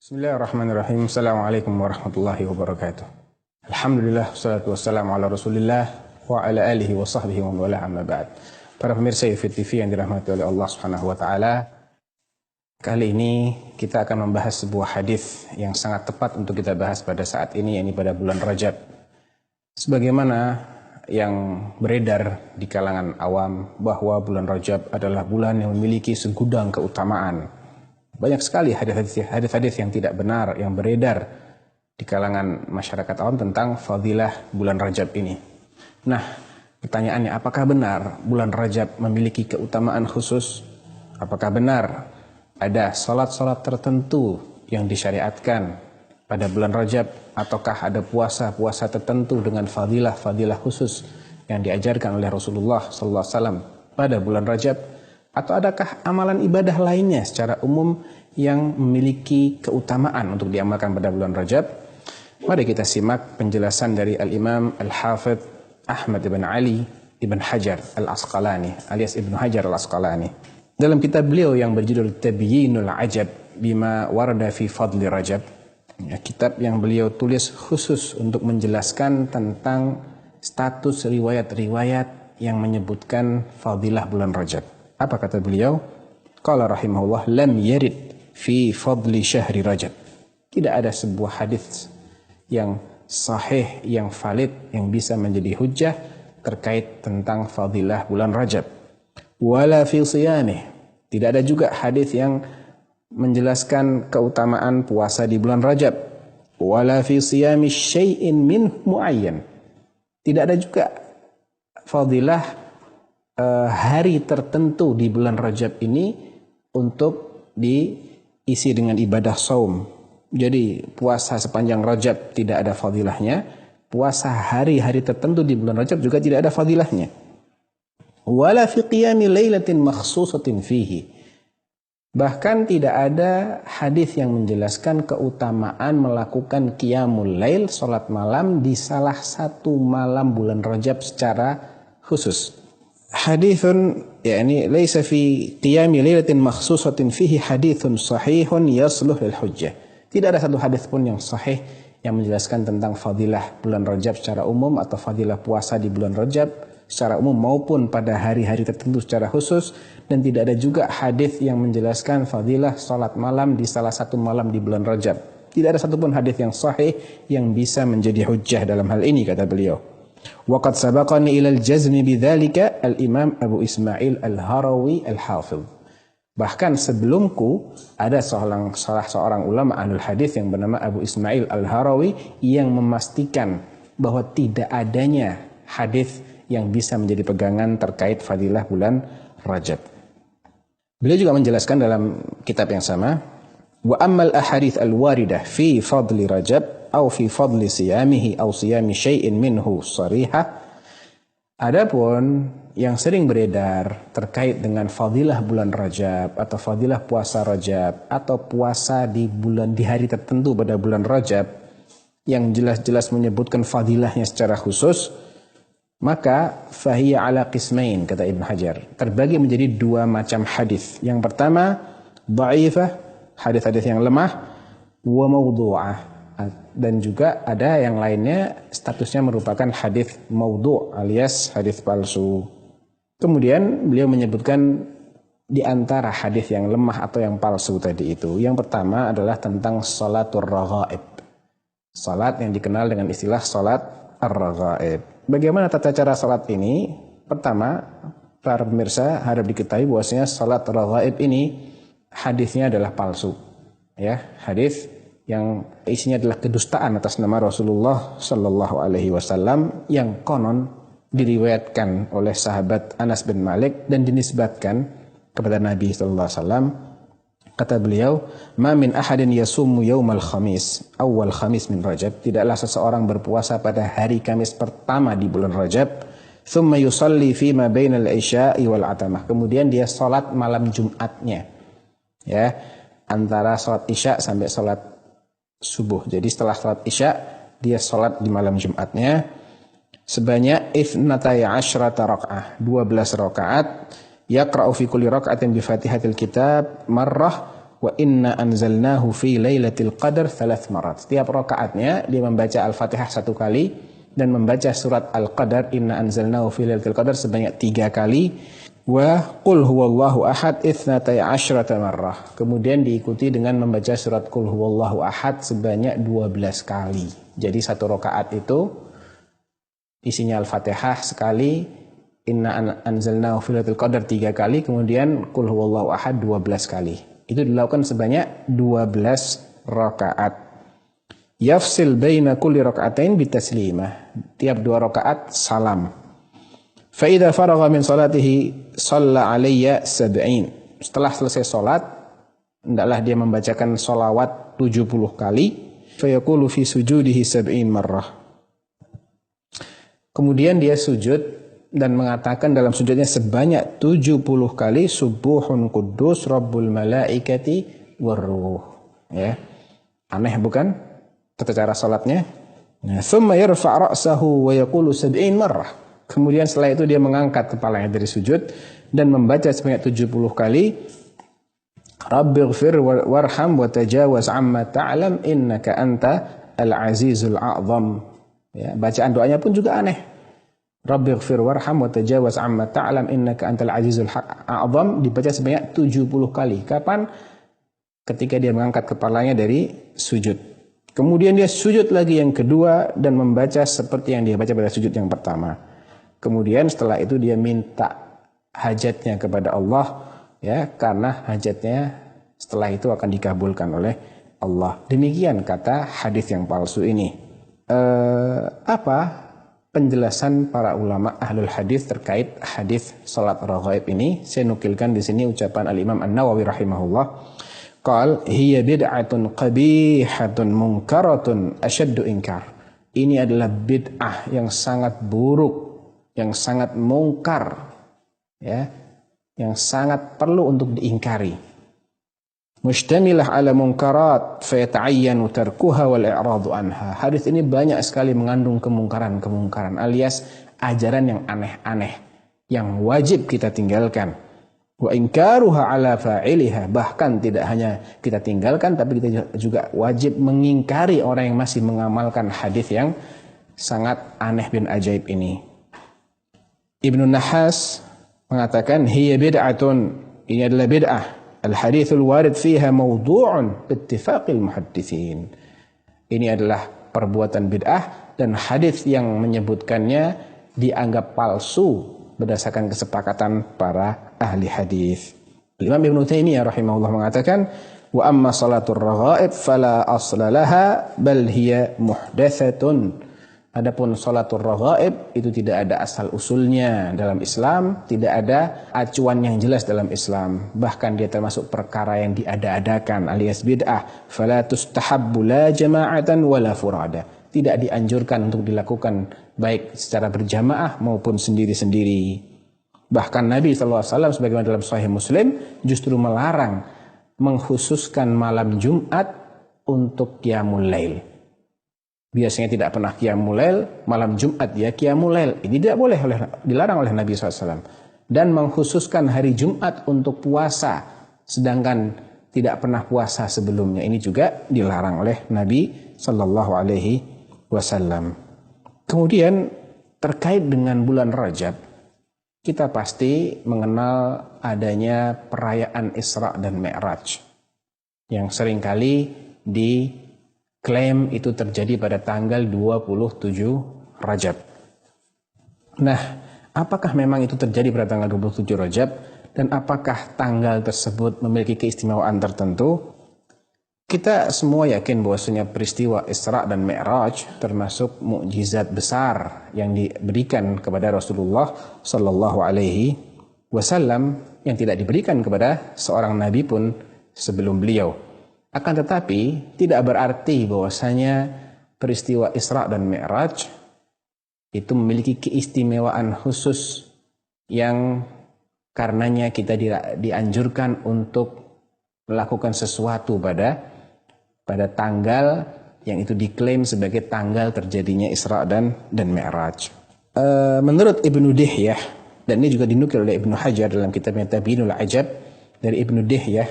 Bismillahirrahmanirrahim. Assalamualaikum warahmatullahi wabarakatuh. Alhamdulillah, wassalatu wassalamu ala rasulillah wa ala alihi wa sahbihi wa wala amma ba'd. Para pemirsa Yufid TV yang dirahmati oleh Allah subhanahu wa ta'ala, kali ini kita akan membahas sebuah hadis yang sangat tepat untuk kita bahas pada saat ini, yakni pada bulan Rajab. Sebagaimana yang beredar di kalangan awam bahwa bulan Rajab adalah bulan yang memiliki segudang keutamaan. Banyak sekali hadis-hadis yang tidak benar yang beredar di kalangan masyarakat awam tentang fadilah bulan Rajab ini. Nah, pertanyaannya, apakah benar bulan Rajab memiliki keutamaan khusus? Apakah benar ada salat-salat tertentu yang disyariatkan pada bulan Rajab? Ataukah ada puasa-puasa tertentu dengan fadilah-fadilah khusus yang diajarkan oleh Rasulullah SAW pada bulan Rajab? Atau adakah amalan ibadah lainnya secara umum yang memiliki keutamaan untuk diamalkan pada bulan Rajab? Mari kita simak penjelasan dari Al-Imam Al-Hafidh Ahmad ibn Ali ibn Hajar Al-Asqalani alias Ibn Hajar Al-Asqalani. Dalam kitab beliau yang berjudul Tabyinul Ajab bima warada fi fadli Rajab, kitab yang beliau tulis khusus untuk menjelaskan tentang status riwayat-riwayat yang menyebutkan fadilah bulan Rajab. Apa kata beliau? Qala rahimahullah, lam yarid fi fadli syahri Rajab. Tidak ada sebuah hadis yang sahih, yang valid, yang bisa menjadi hujjah terkait tentang fadilah bulan Rajab. Wala fi siyamih. Tidak ada juga hadis yang menjelaskan keutamaan puasa di bulan Rajab. Wala fi siyami syai'in min muayyan. Tidak ada juga fadilah hari tertentu di bulan Rajab ini untuk diisi dengan ibadah saum. Jadi puasa sepanjang Rajab tidak ada fadilahnya, puasa hari-hari tertentu di bulan Rajab juga tidak ada fadilahnya. Wala fi qiyami lailatin makhsusatin fihi. Bahkan tidak ada hadis yang menjelaskan keutamaan melakukan qiyamul lail, salat malam di salah satu malam bulan Rajab secara khusus. Hadithun yakni laysa fi qiyami lailatin makhsusatin fihi hadithun sahihun yasluh lil hujjah. Tidak ada satu hadis pun yang sahih yang menjelaskan tentang fadilah bulan Rajab secara umum atau fadilah puasa di bulan Rajab secara umum maupun pada hari-hari tertentu secara khusus, dan tidak ada juga hadis yang menjelaskan fadilah salat malam di salah satu malam di bulan Rajab. Tidak ada satupun hadis yang sahih yang bisa menjadi hujjah dalam hal ini, kata beliau. Waqad sabaqani ila al-jazmi bidzalika al-Imam Abu Ismail Al-Harawi Al-Hafidh. Bahkan sebelumku ada salah seorang ulama ahlul hadis yang bernama Abu Ismail Al-Harawi yang memastikan bahwa tidak adanya hadis yang bisa menjadi pegangan terkait fadilah bulan Rajab. Beliau juga menjelaskan dalam kitab yang sama, wa ammal ahadits al-waridah fi fadli Rajab atau fi fadli siyamihi atau siyami syai'in minhu sarihah. Adapun yang sering beredar terkait dengan fadilah bulan Rajab atau fadilah puasa Rajab atau puasa di hari tertentu pada bulan Rajab yang jelas-jelas menyebutkan fadilahnya secara khusus, maka fahiya ala qismain, kata Ibn Hajar, terbagi menjadi dua macam hadis. Yang pertama, dhaifah, hadis-hadis yang lemah, wa mawdu'ah, dan juga ada yang lainnya statusnya merupakan hadis maudhu' alias hadis palsu. Kemudian beliau menyebutkan di antara hadis yang lemah atau yang palsu tadi itu, yang pertama adalah tentang salatul raghaib, salat yang dikenal dengan istilah salat ar-raghaib. Bagaimana tata cara salat ini? Pertama, para pemirsa harap diketahui bahwasanya salat raghaib ini hadisnya adalah palsu, ya, hadis yang isinya adalah kedustaan atas nama Rasulullah Sallallahu Alaihi Wasallam yang konon diriwayatkan oleh sahabat Anas bin Malik dan dinisbatkan kepada Nabi Sallallahu Alaihi Wasallam. Kata beliau, "Ma min ahadin yasumu yaumal khamis, awal khamis min Rajab." Tidaklah seseorang berpuasa pada hari Kamis pertama di bulan Rajab, "Tsumma yusalli fi ma bainal isya'i wal atamah." Kemudian dia salat malam Jumatnya, ya, antara salat Isya sampai salat subuh. Jadi setelah salat Isya dia salat di malam Jumatnya sebanyak 12 rakaat, 12 rakaat. Yaqra'u fi kulli raka'atin bi Fatihatil Kitab marrah wa inna anzalnahu fi lailatul qadar 3 marat. Setiap rakaatnya dia membaca Al-Fatihah 1 kali dan membaca surat Al-Qadar inna anzalnahu fi lailatul qadar sebanyak 3 kali. Wa qul huwallahu ahad 12 marrah. Kemudian diikuti dengan membaca surat qul huwallahu ahad sebanyak 12 kali. Jadi 1 rakaat itu isinya Al-Fatihah sekali, inna anzalnahu fi lailatul qadar 3 kali, kemudian qul huwallahu ahad 12 kali. Itu dilakukan sebanyak 12 rakaat. Yafsil baina kulli raka'atain bitaslimah. Tiap 2 rakaat salam. Fa idza faragha min salatihi shalla alayya 70. Setelah selesai salat, hendaklah dia membacakan shalawat 70 kali. Fa yaqulu fi sujudihi 70 marrah. Kemudian dia sujud dan mengatakan dalam sujudnya sebanyak 70 kali subuhun quddus rabbul malaikati warruh. Ya. Aneh bukan? Tata cara salatnya. Nah, thumma yarfa' ra'sahu wa yaqulu 70 marrah. Kemudian setelah itu dia mengangkat kepalanya dari sujud dan membaca sebanyak 70 kali Rabbighfir warham wa tajawaz amma ta'lam innaka anta al-azizul a'zam. Ya, bacaan doanya pun juga aneh. Rabbighfir warham wa tajawaz amma ta'lam innaka antal azizul a'zam dibaca sebanyak 70 kali. Kapan? Ketika dia mengangkat kepalanya dari sujud. Kemudian dia sujud lagi yang kedua dan membaca seperti yang dia baca pada sujud yang pertama. Kemudian setelah itu dia minta hajatnya kepada Allah, ya, karena hajatnya setelah itu akan dikabulkan oleh Allah. Demikian kata hadis yang palsu ini. Apa penjelasan para ulama ahlul hadis terkait hadis salat raghaib ini? Saya nukilkan di sini ucapan Al-Imam An-Nawawi rahimahullah. Qal hiya bid'atun qabihatun munkaratun asyaddu inkar. Ini adalah bid'ah yang sangat buruk, yang sangat mungkar, ya, yang sangat perlu untuk diingkari. Mustamilah ala munkarat fayata'ayyanu tarkuha wal i'radu anha. Hadis ini banyak sekali mengandung kemungkaran-kemungkaran alias ajaran yang aneh-aneh yang wajib kita tinggalkan. Wa inkaruha ala fa'iliha, bahkan tidak hanya kita tinggalkan tapi kita juga wajib mengingkari orang yang masih mengamalkan hadis yang sangat aneh bin ajaib ini. Ibnu Nahas mengatakan hiya bid'atun, ini adalah bid'ah. Al-hadithul warid fiha mawdu'un bittifaqil muhaddithin. Ini adalah perbuatan bid'ah dan hadis yang menyebutkannya dianggap palsu berdasarkan kesepakatan para ahli hadis. Imam Ibnu Taimiyah rahimahullah mengatakan wa amma salatul raghaib fala asla laha bal hiya muhdatsatun. Adapun salatul raghaib itu tidak ada asal usulnya dalam Islam, tidak ada acuan yang jelas dalam Islam. Bahkan dia termasuk perkara yang diada-adakan alias bid'ah. Fala tustahabbu la jama'atan wala furada. Tidak dianjurkan untuk dilakukan baik secara berjamaah maupun sendiri-sendiri. Bahkan Nabi SAW sebagaimana dalam Sahih Muslim justru melarang mengkhususkan malam Jumat untuk qiyamul lail. Biasanya tidak pernah qiyamul lail, malam Jumat dia qiyamul lail. Ini tidak boleh, dilarang oleh Nabi SAW. Dan mengkhususkan hari Jumat untuk puasa, sedangkan tidak pernah puasa sebelumnya. Ini juga dilarang oleh Nabi SAW. Kemudian terkait dengan bulan Rajab, kita pasti mengenal adanya perayaan Isra dan Mi'raj yang seringkali diklaim itu terjadi pada tanggal 27 Rajab. Nah, apakah memang itu terjadi pada tanggal 27 Rajab dan apakah tanggal tersebut memiliki keistimewaan tertentu? Kita semua yakin bahwasanya peristiwa Isra dan Mi'raj termasuk mukjizat besar yang diberikan kepada Rasulullah sallallahu alaihi wasallam yang tidak diberikan kepada seorang nabi pun sebelum beliau. Akan tetapi tidak berarti bahwasanya peristiwa Isra dan Mi'raj itu memiliki keistimewaan khusus yang karenanya kita dianjurkan untuk melakukan sesuatu pada tanggal yang itu diklaim sebagai tanggal terjadinya Isra dan Mi'raj. Menurut Ibnu Dihyah, dan ini juga dinukil oleh Ibnu Hajar dalam kitabnya Tabiinul Ajab dari Ibnu Dihyah,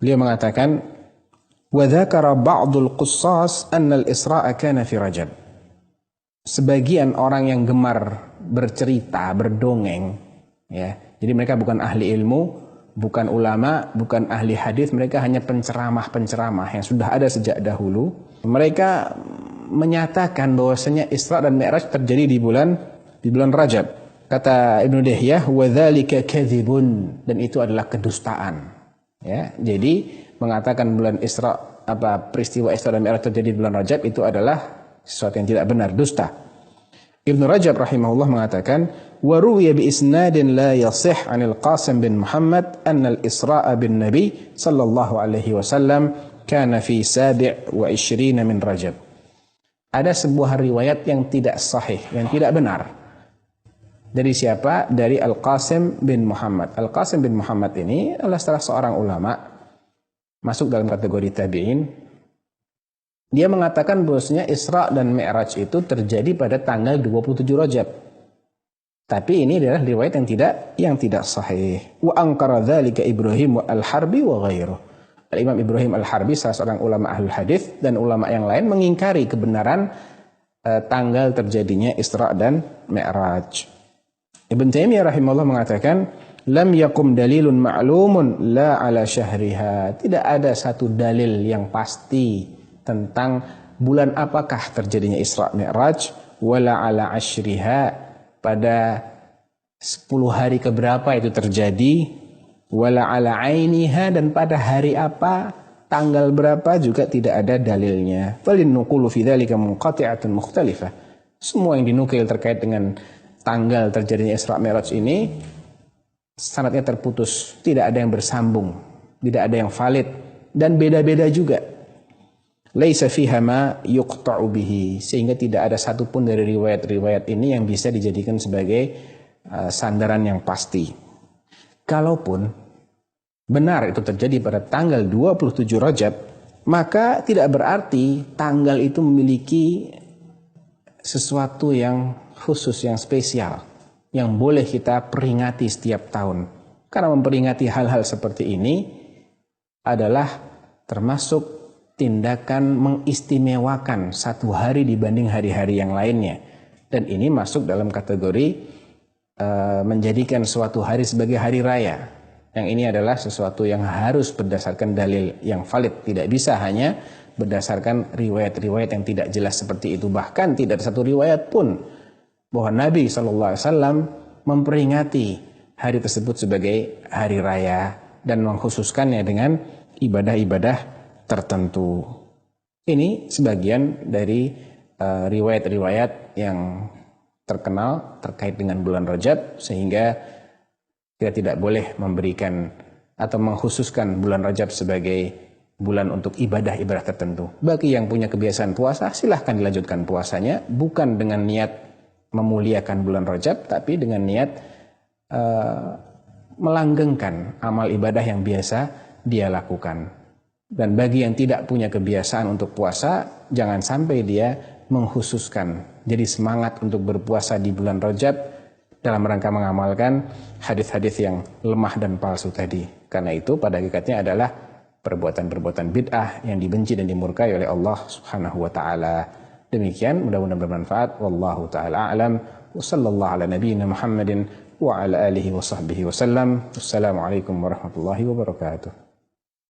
Beliau mengatakan, wa dzakara ba'dul qussas anna al-Isra' kana fi Rajab. Sebagian orang yang gemar bercerita, berdongeng, ya. Jadi mereka bukan ahli ilmu, bukan ulama, bukan ahli hadis, mereka hanya penceramah-penceramah yang sudah ada sejak dahulu. Mereka menyatakan bahwasanya Isra dan Mi'raj terjadi di bulan Rajab. Kata Ibnu Dahyah, wa dzalika kadzibun, dan itu adalah kedustaan. Ya, jadi mengatakan peristiwa Isra dan Mi'raj terjadi di bulan Rajab itu adalah sesuatu yang tidak benar, dusta. Ibnu Rajab rahimahullah mengatakan, wa ruwiya bi isnadin la yasih 'anil Qasim bin Muhammad anna al-Isra' bin Nabi sallallahu alaihi wasallam kana fi 27 min Rajab. Ada sebuah riwayat yang tidak sahih, yang tidak benar. Dari siapa? Dari Al-Qasim bin Muhammad. Al-Qasim bin Muhammad ini adalah salah seorang ulama, masuk dalam kategori tabi'in. Dia mengatakan bahwasanya Isra dan Mi'raj itu terjadi pada tanggal 27 Rajab. Tapi ini adalah riwayat yang tidak sahih. Wa ankara dzalika Ibrahim al-Harbi wa ghairuh. Al-Imam Ibrahim al-Harbi, salah seorang ulama ahlul hadis, dan ulama yang lain mengingkari kebenaran tanggal terjadinya Isra dan Mi'raj. Ibn Taimiyah rahimahullah mengatakan, lam yakum dalilun ma'lumun la ala syahriha. Tidak ada satu dalil yang pasti tentang bulan apakah terjadinya Isra Mi'raj, wala ala ashriha, pada 10 hari keberapa itu terjadi, wala ala ainiha, dan pada hari apa, tanggal berapa juga tidak ada dalilnya. Falin nuqulu fi dzalika munqati'atun mukhtalifah. Semua yang dinukil terkait dengan tanggal terjadinya Isra Mi'raj ini sanadnya terputus, tidak ada yang bersambung, tidak ada yang valid, dan beda-beda juga. Laisa fiha ma yuqta'u bihi, sehingga tidak ada satupun dari riwayat-riwayat ini yang bisa dijadikan sebagai sandaran yang pasti. Kalaupun benar itu terjadi pada tanggal 27 Rajab, maka tidak berarti tanggal itu memiliki sesuatu yang khusus, yang spesial, yang boleh kita peringati setiap tahun. Karena memperingati hal-hal seperti ini adalah termasuk tindakan mengistimewakan satu hari dibanding hari-hari yang lainnya. Dan ini masuk dalam kategori menjadikan suatu hari sebagai hari raya. Yang ini adalah sesuatu yang harus berdasarkan dalil yang valid. Tidak bisa hanya berdasarkan riwayat-riwayat yang tidak jelas seperti itu. Bahkan tidak ada satu riwayat pun bahwa Nabi SAW memperingati hari tersebut sebagai hari raya dan mengkhususkannya dengan ibadah-ibadah tertentu. Ini sebagian dari riwayat-riwayat yang terkenal terkait dengan bulan Rajab, sehingga kita tidak boleh memberikan atau mengkhususkan bulan Rajab sebagai bulan untuk ibadah-ibadah tertentu. Bagi yang punya kebiasaan puasa, silahkan dilanjutkan puasanya, bukan dengan niat memuliakan bulan Rajab, tapi dengan niat melanggengkan amal ibadah yang biasa dia lakukan. Dan bagi yang tidak punya kebiasaan untuk puasa, jangan sampai dia mengkhususkan. Jadi semangat untuk berpuasa di bulan Rajab dalam rangka mengamalkan hadis-hadis yang lemah dan palsu tadi. Karena itu pada hakikatnya adalah perbuatan-perbuatan bid'ah yang dibenci dan dimurkai oleh Allah Subhanahu wa taala. Demikian, mudah-mudahan bermanfaat. Wallahu taala a'lam. Wa sallallahu ala nabiyyina Muhammadin wa ala alihi wa sahbihi wasallam. Wassalamualaikum warahmatullahi wabarakatuh.